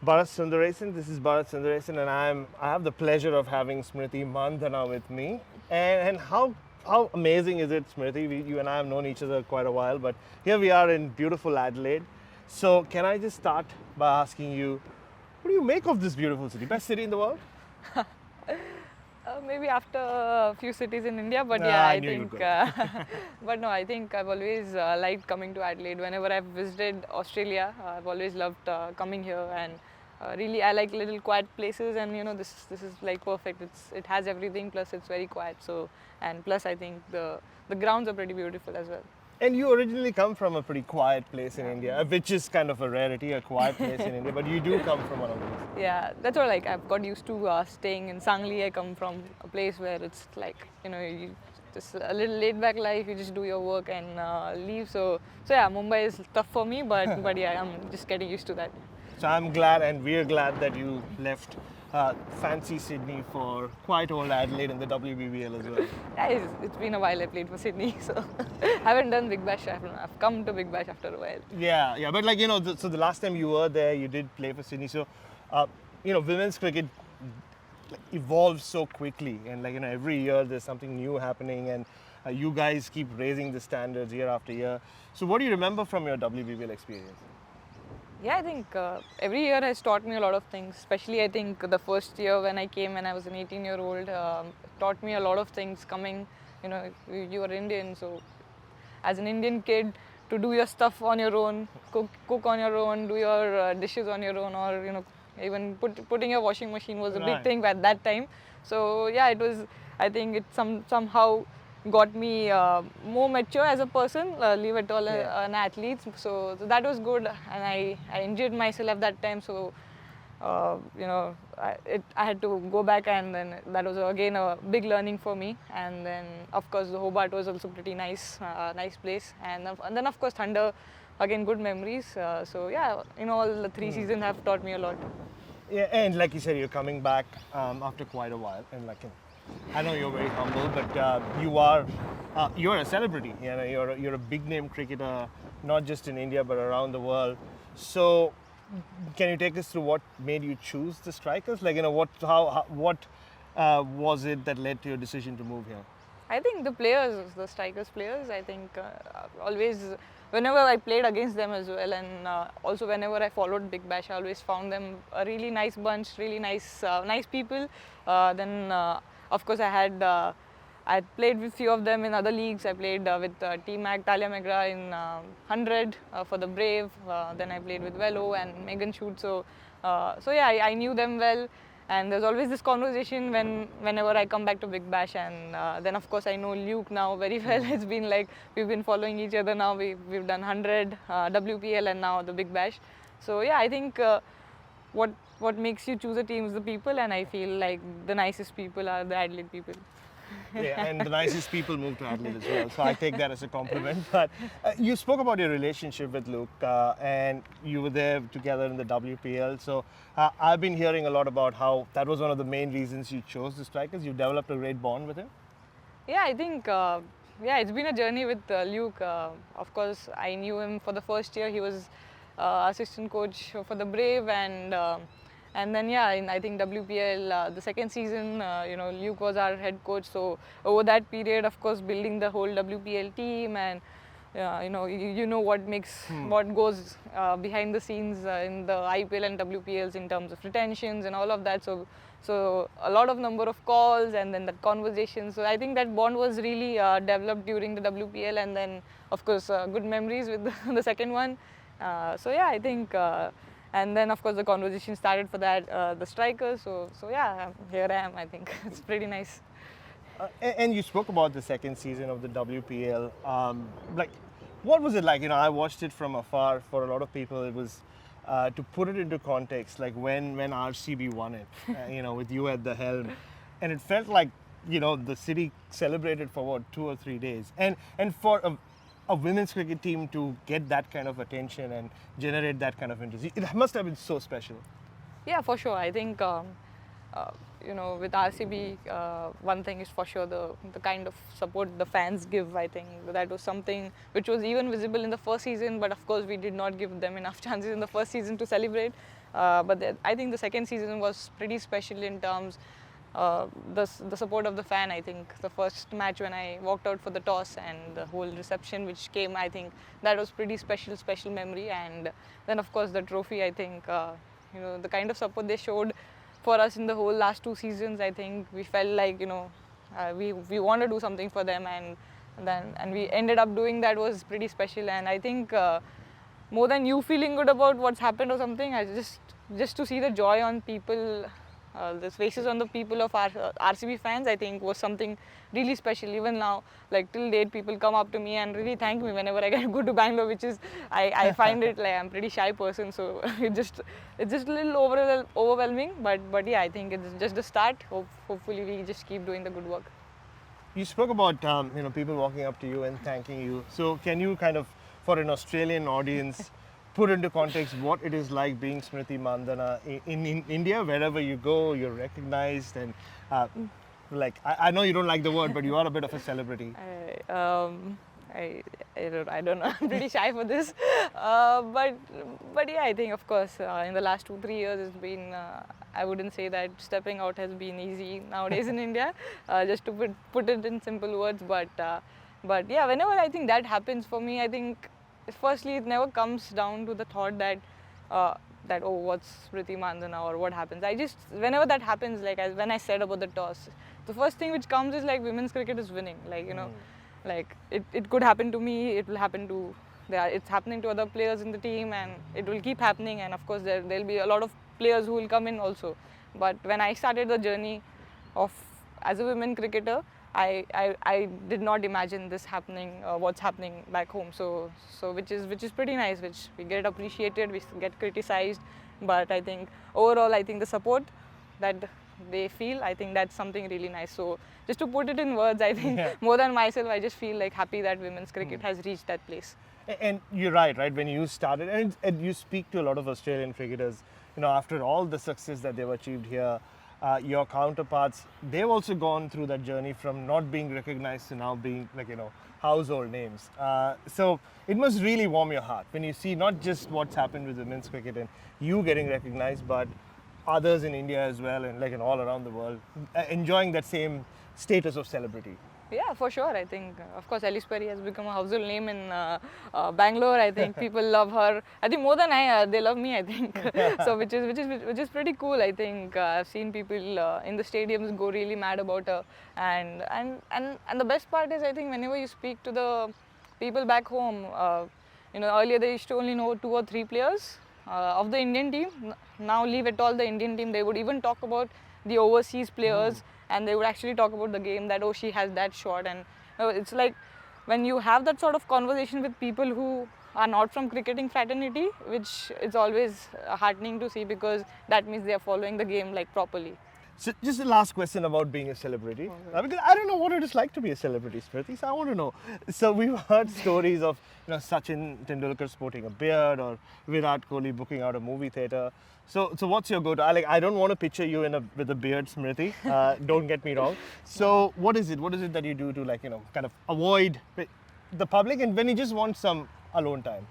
Bharat Sundaresan. This is Bharat Sundaresan, and I have the pleasure of having Smriti Mandhana with me. And how amazing is it, Smriti? You and I have known each other quite a while, but here we are in beautiful Adelaide. So can I just start by asking you, what do you make of this beautiful city? Best city in the world? Maybe after a few cities in India, but Nah, yeah, I I knew you'd think. go there. But no, I think I've always liked coming to Adelaide. Whenever I've visited Australia, I've always loved coming here, and really I like little quiet places. And this is like perfect. It has everything. Plus, it's very quiet. So, and plus, I think the grounds are pretty beautiful as well. And you originally come from a pretty quiet place in Yeah. India, which is kind of a rarity, a quiet place in India, but you do come from one of these. Yeah, that's what like I've got used to staying in Sangli. I come from a place where it's like you just a little laid back life. You just do your work and leave. So yeah, Mumbai is tough for me, but yeah, I'm just getting used to that. So I'm glad, and we're glad that you left fancy Sydney for quite old Adelaide in the WBBL as well. Yeah, it's been a while I played for Sydney, so haven't done Big Bash. I've come to Big Bash after a while. Yeah, but so the last time you were there, you did play for Sydney. So, women's cricket evolves so quickly, and every year there's something new happening, and you guys keep raising the standards year after year. So, what do you remember from your WBBL experience? Yeah, I think every year has taught me a lot of things. Especially, I think the first year when I came when I was an 18-year-old, taught me a lot of things. Coming, you are Indian, so as an Indian kid, to do your stuff on your own, cook on your own, do your dishes on your own, or even putting your washing machine was a big Right. thing at that time. So yeah, it was. I think it somehow got me more mature as a person, leave it all Yeah. an athlete. So that was good, and I enjoyed myself at that time. So I had to go back, and then that was again a big learning for me. And then of course the Hobart was also pretty nice, nice place. And then of course Thunder, again good memories. So yeah, all the three seasons have taught me a lot. Yeah, and like you said, you're coming back after quite a while, and I know you're very humble, but you're a celebrity. You're a big name cricketer, not just in India but around the world. So, can you take us through what made you choose the Strikers? What was it that led to your decision to move here? I think the players, the Strikers players, I think always, whenever I played against them as well, and also whenever I followed Big Bash, I always found them a really nice bunch, really nice people. Then, of course, I played with few of them in other leagues. I played with T-Mac, Talia Megra in 100 for the Brave. Then I played with Velo and Megan Shoot. So yeah, I knew them well. And there's always this conversation whenever I come back to Big Bash, and then of course I know Luke now very well. It's been like we've been following each other now. We've done 100 WPL and now the Big Bash. So yeah, I think what makes you choose a team is the people, and I feel like the nicest people are the Adelaide people. Yeah, and the nicest people move to Adelaide as well. So I take that as a compliment. But you spoke about your relationship with Luke, and you were there together in the WPL. So I've been hearing a lot about how that was one of the main reasons you chose the Strikers. You developed a great bond with him. Yeah, I think it's been a journey with Luke. Of course, I knew him for the first year. He was assistant coach for the Brave, and then yeah, in I think WPL the second season, Luke was our head coach. So over that period, of course, building the whole WPL team, and you know what makes what goes behind the scenes in the IPL and WPLs in terms of retentions and all of that. So a lot of number of calls and then that conversation. So I think that bond was really developed during the WPL, and then of course good memories with the second one. So yeah, I think. And then of course the conversation started for that the Strikers. So yeah, here I am. I think it's pretty nice. And you spoke about the second season of the WPL. What was it like? I watched it from afar. For a lot of people, it was to put it into context, like when RCB won it, with you at the helm, and it felt like the city celebrated for what 2 or 3 days, and for a women's cricket team to get that kind of attention and generate that kind of interest, it must have been so special. Yeah, for sure. I think with RCB, one thing is for sure the kind of support the fans give. I think that was something which was even visible in the first season, but of course we did not give them enough chances in the first season to celebrate. I think the second season was pretty special in terms the support of the fan. I think the first match when I walked out for the toss and the whole reception which came, I think that was pretty special memory. And then of course the trophy. I think the kind of support they showed for us in the whole last 2 seasons. I think we felt like we want to do something for them, and we ended up doing that was pretty special. And I think more than you feeling good about what's happened or something, I just to see the joy on people, the faces on the people of our RCB fans, I think was something really special. Even now, like till date, people come up to me and really thank me whenever I go to Bangalore, which is I find it like I'm a pretty shy person, so it's just a little overwhelming. But yeah, I think it's just the start. Hopefully, we just keep doing the good work. You spoke about people walking up to you and thanking you. So can you kind of, for an Australian audience, put into context what it is like being Smriti Mandhana in India? Wherever you go, you're recognized, and I know you don't like the word, but you are a bit of a celebrity. I don't know. I'm pretty shy for this, but yeah, I think of course in the last 2-3 years it's been. I wouldn't say that stepping out has been easy nowadays in India. Just to put it in simple words, but yeah, whenever I think that happens for me, I think firstly it never comes down to the thought that what's Smriti Mandhana or what happens. I just whenever that happens, like when I said about the toss, the first thing which comes is like women's cricket is winning. Like it could happen to me, it will happen to it's happening to other players in the team, and it will keep happening. And of course there'll be a lot of players who will come in also. But when I started the journey of as a women cricketer, I did not imagine this happening, what's happening back home. So which is pretty nice, which we get appreciated, we get criticized, but I think overall I think the support that they feel, I think that's something really nice. So just to put it in words, I think more than myself, I just feel like happy that women's cricket has reached that place. And you're right, when you started, and you speak to a lot of Australian cricketers, after all the success that they've achieved here, your counterparts, they've also gone through that journey from not being recognized to now being household names. So it must really warm your heart when you see not just what's happened with women's cricket and you getting recognized, but others in India as well, and all around the world enjoying that same status of celebrity. Yeah, for sure. I think, of course, Alice Perry has become a household name in Bangalore. I think people love her. I think more than they love me. I think so, which is pretty cool. I think I've seen people in the stadiums go really mad about her, and the best part is I think whenever you speak to the people back home, earlier they used to only know 2 or 3 players of the Indian team. Now leave it all the Indian team. They would even talk about the overseas players. And they would actually talk about the game, that she has that shot. And it's like when you have that sort of conversation with people who are not from cricketing fraternity, which is always heartening to see, because that means they are following the game like properly. So just the last question about being a celebrity, because I don't know what it is like to be a celebrity, Smriti, so I want to know. So we've heard stories of Sachin Tendulkar sporting a beard, or Virat Kohli booking out a movie theatre. So what's your go-to? I don't want to picture you with a beard, Smriti. Don't get me wrong. So what is it? What is it that you do to kind of avoid the public, and when you just want some alone time?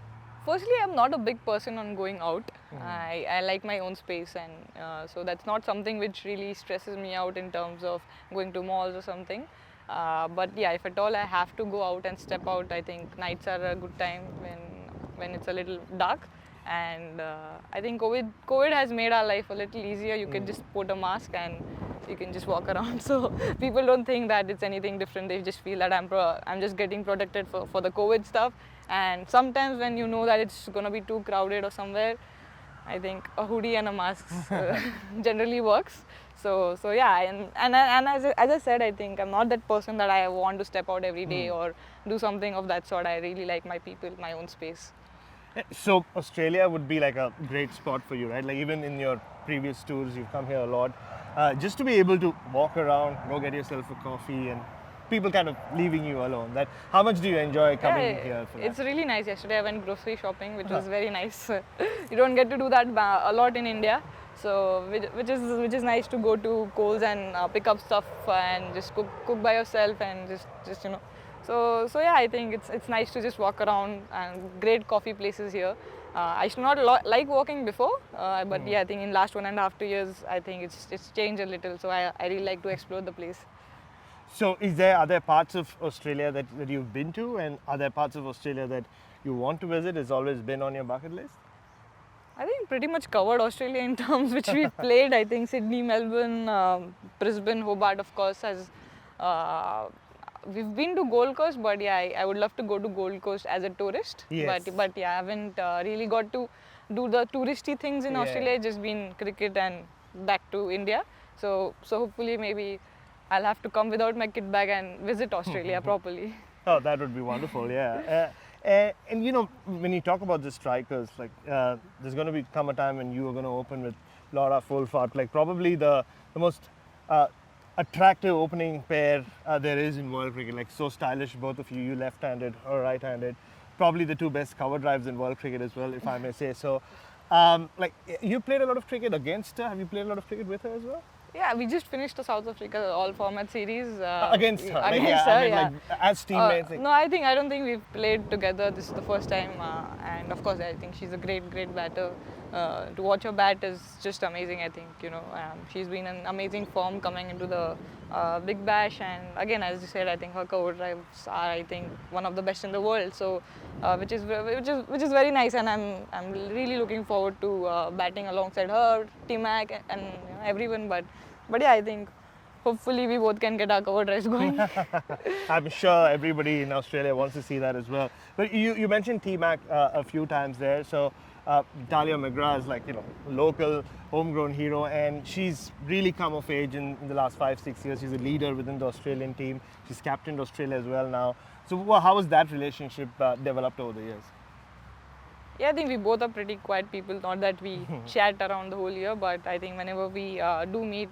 Firstly, I'm not a big person on going out. I like my own space, and so that's not something which really stresses me out in terms of going to malls or something. But yeah, if at all I have to go out and step out, I think nights are a good time when it's a little dark. And I think COVID has made our life a little easier. You can just put a mask and you can just walk around. So people don't think that it's anything different. They just feel that I'm just getting protected for the COVID stuff. And sometimes when you know that it's going to be too crowded or somewhere, I think a hoodie and a mask generally works. So yeah, and as I said, I think I'm not that person that I want to step out every day or do something of that sort. I really like my people, my own space. So Australia would be like a great spot for you, right? Like even in your previous tours, you've come here a lot. Just to be able to walk around, go get yourself a coffee, and people kind of leaving you alone. How much do you enjoy coming here for that? It's really nice. Yesterday I went grocery shopping, which was very nice. You don't get to do that a lot in India. So which is nice to go to Coles and pick up stuff and just cook by yourself and just So yeah, I think it's nice to just walk around, and great coffee places here. I used to not like walking before, but yeah, I think in last 1.5 2 years, I think it's changed a little. So I really like to explore the place. So, are there parts of Australia that you've been to, and are there parts of Australia that you want to visit? Has always been on your bucket list? I think pretty much covered Australia in terms which we've played. I think Sydney, Melbourne, Brisbane, Hobart, of course, has. Uh, we've been to Gold Coast, but yeah, I would love to go to Gold Coast as a tourist. Yes. But yeah, I haven't really got to do the touristy things in Yeah. Australia. It's just been cricket and back to India. So hopefully maybe I'll have to come without my kit bag and visit Australia properly. Oh, that would be wonderful, yeah. And you know, when you talk about the strikers, like there's going to come a time when you are going to open with Laura Fulfart, like probably the most attractive opening pair there is in world cricket. Like so stylish, both of you left-handed or right-handed. Probably the two best cover drives in world cricket as well, if I may say so. Like you played a lot of cricket against her. Have you played a lot of cricket with her as well? Yeah, we just finished the South Africa all format series. Against her, like, Against yeah, her, I mean, yeah. like, as teammates. Like, No, I don't think we've played together. This is the first time, and of course, I think she's a great batter. To watch her bat is just amazing. I think she's been in amazing form coming into the Big Bash, and again, as you said, I think her cover drives are, I think, one of the best in the world. So, which is very nice, and I'm really looking forward to batting alongside her, T-Mac, and everyone. But yeah, I think hopefully we both can get our cover drives going. I'm sure everybody in Australia wants to see that as well. But you mentioned T-Mac a few times there. So Talia McGrath is like, local, homegrown hero, and she's really come of age in the last 5-6 years. She's a leader within the Australian team. She's captained Australia as well now. So how has that relationship developed over the years? Yeah, I think we both are pretty quiet people. Not that we chat around the whole year, but I think whenever we do meet,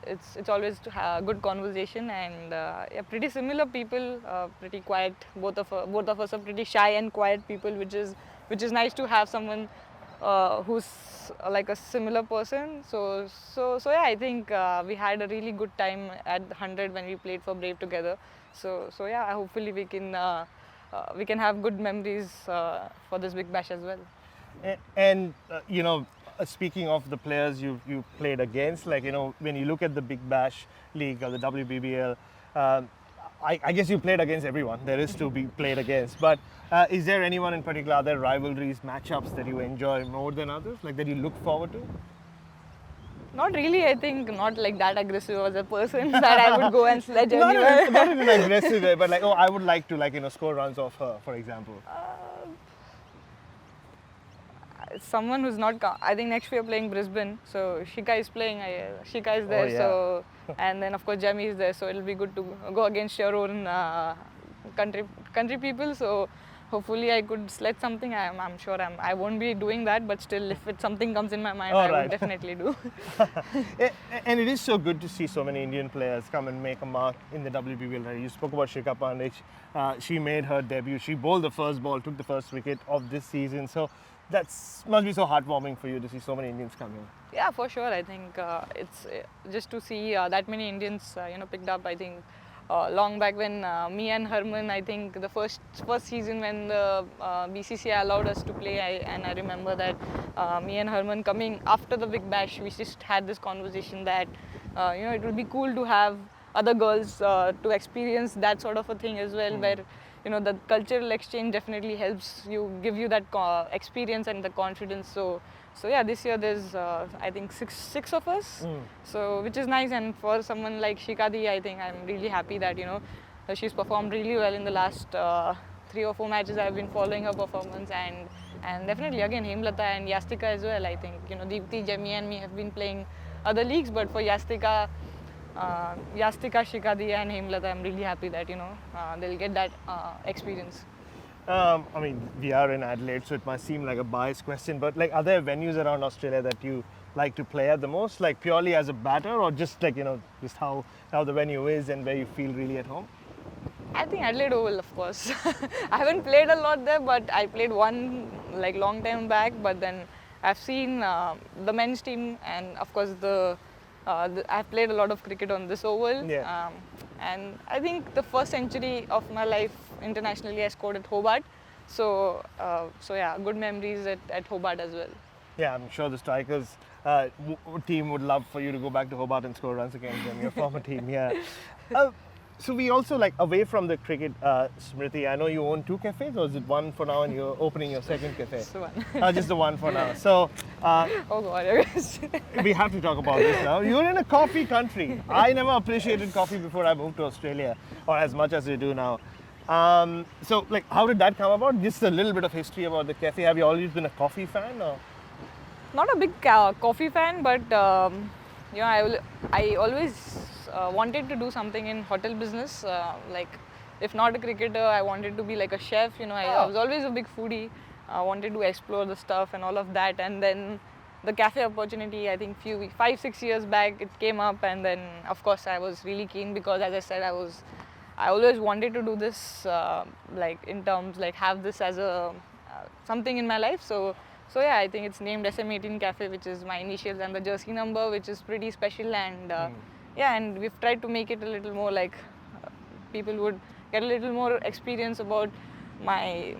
it's always to have a good conversation, and yeah, pretty similar people, pretty quiet. Both of us are pretty shy and quiet people, which is nice to have someone who's like a similar person. So yeah, I think we had a really good time at 100 when we played for Brave together. So yeah, hopefully we can have good memories for this Big Bash as well. And speaking of the players you played against, like when you look at the Big Bash League or the WBBL, I guess you played against everyone there is to be played against. But is there anyone in particular, other rivalries, matchups that you enjoy more than others, like that you look forward to? Not really. I think not like that aggressive as a person that I would go and sledge anywhere. Not in an aggressive way, but like, I would like to score runs off her, for example. Someone who's not. I think next we are playing Brisbane, so Shika is playing. Shika is there, Oh, yeah. so and then of course Jamie is there, so it'll be good to go against your own country people. So hopefully I could sledge something. I'm sure I won't be doing that, but still, if something comes in my mind, I Right. will definitely do. And it is so good to see so many Indian players come and make a mark in the WBBL. Right? You spoke about Shikha Pandey. She made her debut. She bowled the first ball, took the first wicket of this season. So that must be so heartwarming for you to see so many Indians come in. Yeah, for sure. I think it's just to see that many Indians, picked up. I think long back when me and Herman, I think the first season when the BCCI allowed us to play, I remember that me and Herman coming after the Big Bash, we just had this conversation that it would be cool to have other girls to experience that sort of a thing as well, where the cultural exchange definitely helps give you that experience and the confidence. So yeah, this year there's I think six of us, so which is nice. And for someone like Shikadi, I think I'm really happy that she's performed really well in the last 3 or 4 matches. I've been following her performance, and definitely again Hemlata and Yastika as well. I think Deepti, Jemmy and me have been playing other leagues, but for Yastika, Shikadi and Hemlata, I'm really happy that they'll get that experience. I mean, we are in Adelaide, so it might seem like a biased question, but like, are there venues around Australia that you like to play at the most, like purely as a batter, or just like just how the venue is and where you feel really at home? I think Adelaide Oval, of course. I haven't played a lot there, but I played one like long time back. But then I've seen the men's team, and of course I've played a lot of cricket on this oval. Yeah. And I think the first century of my life internationally I scored at Hobart. So yeah, good memories at Hobart as well. Yeah, I'm sure the Strikers team would love for you to go back to Hobart and score runs against them, your former team. Yeah. Uh, so we also like away from the cricket, Smriti. I know you own 2 cafes, or is it one for now, and you're opening your second cafe? Just the one. Just the one for now. So Oh God, I guess. we have to talk about this now. You're in a coffee country. I never appreciated coffee before I moved to Australia, or as much as I do now. So, like, how did that come about? Just a little bit of history about the cafe. Have you always been a coffee fan, or? Not a big coffee fan, but I always wanted to do something in hotel business. Like, if not a cricketer, I wanted to be like a chef. I was always a big foodie. I wanted to explore the stuff and all of that. And then the cafe opportunity, I think 5-6 years back, it came up, and then of course I was really keen because, as I said, I always wanted to do this, like in terms like have this as a something in my life. So yeah, I think it's named SM18 Cafe, which is my initials, and the jersey number, which is pretty special. And yeah, and we've tried to make it a little more like people would get a little more experience about my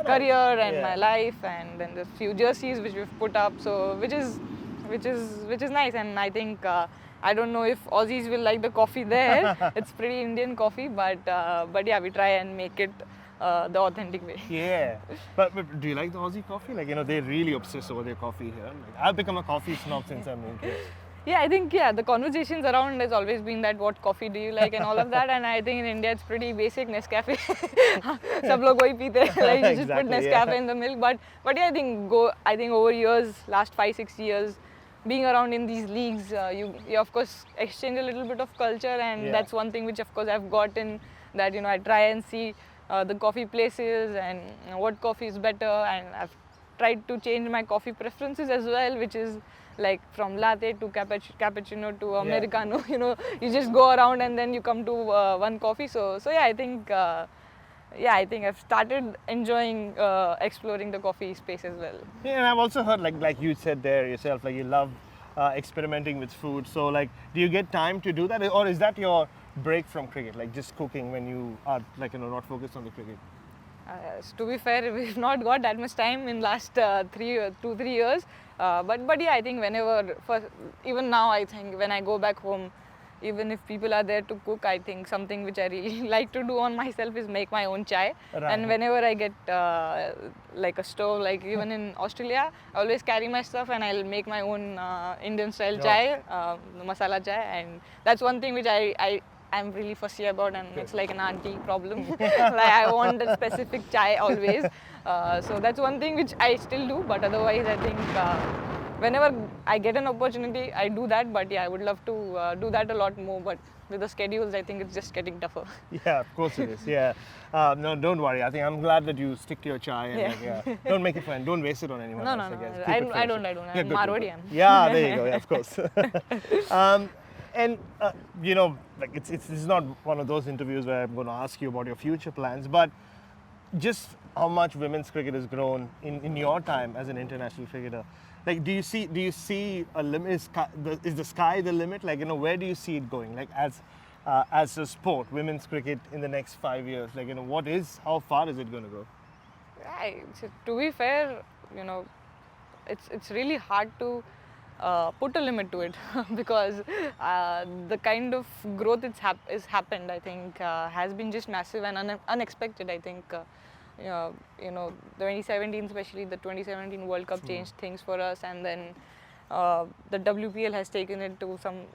career and my life, and then the few jerseys which we've put up. So which is nice, and I think I don't know if Aussies will like the coffee there. It's pretty Indian coffee, but yeah, we try and make it the authentic way. Yeah, but do you like the Aussie coffee? Like, they're really obsessed over their coffee here. Like, I've become a coffee snob since I moved here. Yeah, I think the conversations around has always been that what coffee do you like and all of that, and I think in India it's pretty basic, Nescafe. Sab log wahi peete hain, like you just put Exactly, Nescafe yeah. in the milk. But yeah, I think over years, last 5-6 years, being around in these leagues, you of course exchange a little bit of culture, and Yeah. that's one thing which of course I've gotten, that I try and see the coffee places and what coffee is better, and I've tried to change my coffee preferences as well, which is like from latte to cappuccino to americano. You just go around and then you come to one coffee. So yeah, I think I've started enjoying exploring the coffee space as well. Yeah, and I've also heard, like you said there yourself, like you love experimenting with food. So, like, do you get time to do that, or is that your break from cricket, like just cooking when you are like not focused on the cricket? To be fair, we've not got that much time in last 2-3 years. But yeah, I think even now, I think when I go back home, even if people are there to cook, I think something which I really like to do on myself is make my own chai. Right. And whenever I get like a stove, like even in Australia, I always carry my stuff and I'll make my own Indian style chai, masala chai, and that's one thing which I'm really fussy about, and it's like an auntie problem. Like, I want a specific chai always. So that's one thing which I still do, but otherwise I think whenever I get an opportunity, I do that. But yeah, I would love to do that a lot more, but with the schedules, I think it's just getting tougher. Yeah, of course it is. Yeah. No, don't worry. I think I'm glad that you stick to your chai and don't make it fun. Don't waste it on anyone No, else. no, no. I guess. I Keep it don't. fresh. I'm good, good, Marwadi. good. I'm. Yeah, there you go. Yeah, of course. And like this is not one of those interviews where I'm going to ask you about your future plans, but just how much women's cricket has grown in your time as an international cricketer. Like, do you see a limit? Is the sky the limit? Like, where do you see it going? Like, as a sport, women's cricket in the next 5 years. Like, how far is it going to go? To be fair, it's really hard to put a limit to it because the kind of growth is happened, I think, has been just massive and unexpected. I think the 2017, especially the 2017 World Cup, changed things for us, and then the WPL has taken it to some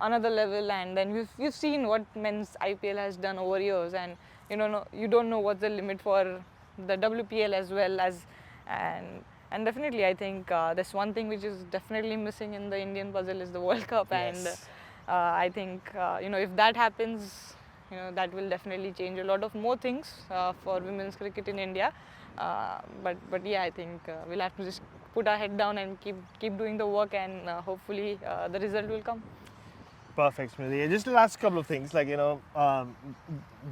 another level, and then we've seen what men's IPL has done over years, and you don't know what's the limit for the WPL as well as and definitely, I think there's one thing which is definitely missing in the Indian puzzle is the World Cup. Yes. And I think if that happens, that will definitely change a lot of more things for women's cricket in India. But yeah, I think we'll have to just put our head down and keep doing the work, and hopefully the result will come. Perfect, Smriti. Just the last couple of things, like, the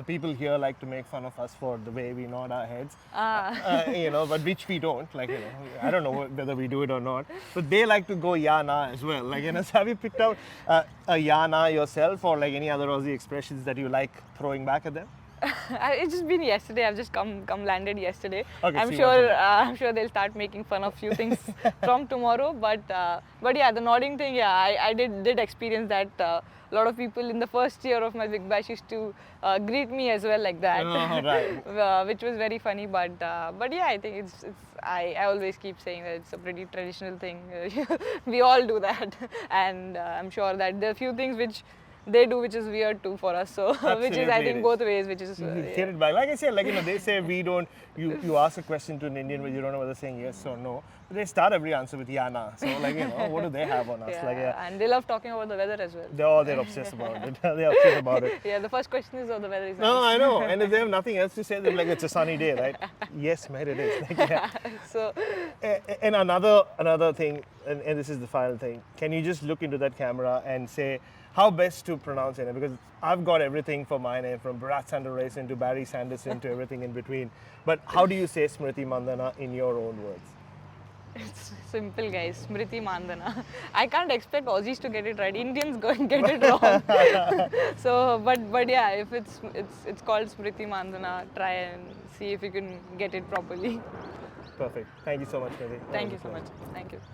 people here like to make fun of us for the way we nod our heads, but which we don't. Like, I don't know whether we do it or not, but they like to go ya na as well. Like, so have you picked out a ya na yourself, or like any other Aussie expressions that you like throwing back at them? It's just been yesterday. I've just come landed yesterday. Okay, I'm see sure what's I'm sure they'll start making fun of few things from tomorrow. But yeah, the nodding thing. Yeah, I did experience that. A lot of people in the first year of my Big Bash used to greet me as well like that, Oh, right. which was very funny. But yeah, I think I always keep saying that it's a pretty traditional thing. We all do that, and I'm sure that there are few things which they do which is weird too for us, so which is I Absolutely it think is. both ways, which is You yeah. get it back. Like I said, like they say we don't. You ask a question to an Indian where you don't know whether saying yes or no. But they start every answer with yeah, nah. So what do they have on us? Yeah, Like and they love talking about the weather as well. they're obsessed about it. They're upset about it. Yeah, the first question is, oh, the weather is No, nice. I know. And if they have nothing else to say, they're like, it's a sunny day, right? Yes, mate, it is. Like, yeah. So And another thing, and this is the final thing. Can you just look into that camera and say how best to pronounce it? Because I've got everything for my name, from Bharat Sundaresan to Barry Sanderson to everything in between. But how do you say Smriti Mandhana in your own words? it's simple, guys. Smriti Mandhana. I can't expect Aussies to get it right. Indians go and get it wrong. So, but yeah, if it's called Smriti Mandhana, try and see if you can get it properly. Perfect. Thank you so much, Smriti. Thank you so much. Thank you.